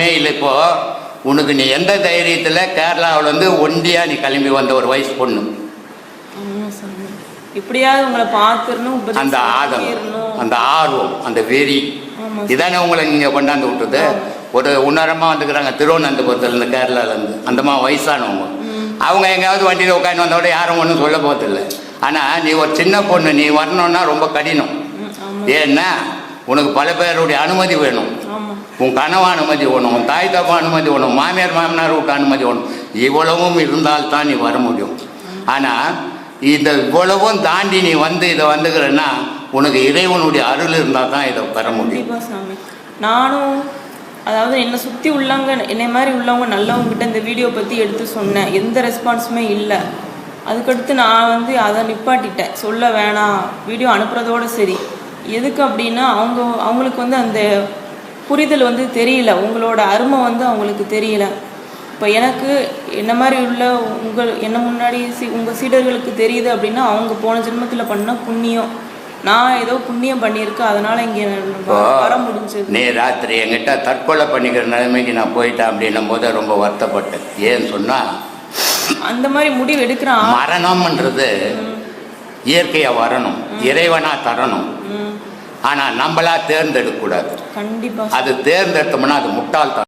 ஒன்றுமே இல்லை. இப்போது உனக்கு நீ எந்த தைரியத்தில் கேரளாவிலேருந்து ஒண்டியாக நீ கிளம்பி வந்த ஒரு வயசு பொண்ணு, இப்படியாவது உங்களை பார்த்துடணும், அந்த அந்த ஆர்வம், அந்த வெறி இதானே உங்களை நீங்கள் கொண்டாந்து விட்டுது. ஒரு உணரமாக வந்துக்கிறாங்க திருவனந்தபுரத்துலேருந்து, கேரளாலேருந்து, அந்தமா வயசானவங்க. அவங்க எங்கேயாவது வண்டியில் உட்காந்து வந்தோட யாரும் ஒன்றும் சொல்ல போகிறதில்ல. ஆனால் நீ ஒரு சின்ன பொண்ணு, நீ வரணுன்னா ரொம்ப கடினம். ஏன்னா உனக்கு பல பேருடைய அனுமதி வேணும், உன் கனவு அனுமதி வேணும், உன் தாய் தப்பா அனுமதி வேணும், மாமியார் மாமனார் விட்டு அனுமதி வேணும். இவ்வளவும் இருந்தால்தான் நீ வர முடியும். ஆனால் இந்த இவ்வளவும் தாண்டி நீ வந்து இதை வந்துக்கிறன்னா உனக்கு இறைவனுடைய அருள் இருந்தால் தான் இதை பெற முடியும். நானும் அதாவது என்னை சுற்றி உள்ளவங்க, என்னை மாதிரி உள்ளவங்க நல்லவங்ககிட்ட இந்த வீடியோ பற்றி எடுத்து சொன்னேன், எந்த ரெஸ்பான்ஸுமே இல்லை. அதுக்கடுத்து நான் வந்து அதை நிப்பாட்டிட்டேன், சொல்ல வேணாம், வீடியோ அனுப்புறதோடு சரி. எதுக்கு அப்படின்னா அவங்களுக்கு வந்து அந்த புரிதல் வந்து தெரியல, உங்களோட அருமை வந்து அவங்களுக்கு தெரியல. இப்போ எனக்கு என்ன மாதிரி உள்ள என்ன முன்னாடி உங்கள் சீடர்களுக்கு தெரியுது அப்படின்னா அவங்க போன ஜென்மத்தில் பண்ண புண்ணியம், நான் ஏதோ புண்ணியம் பண்ணியிருக்கேன், அதனால் இங்கே வர முடிஞ்சது. நீ ராத்திரி என்கிட்ட தற்கொலை பண்ணிக்கிற நிலைமைக்கு நான் போயிட்டேன் அப்படின்னும் போது ரொம்ப வருத்தப்பட்டேன். ஏன்னு சொன்னால் அந்த மாதிரி முடிவு எடுக்கிறான். மரணம்ன்றது இயற்கையாக வரணும், இறைவனாக தரணும். ஆனால் நம்மளா தேர்ந்தெடுக்கக்கூடாது. கண்டிப்பாக அது தேர்ந்தெடுத்தோம்னா அது முட்டாள்தான்.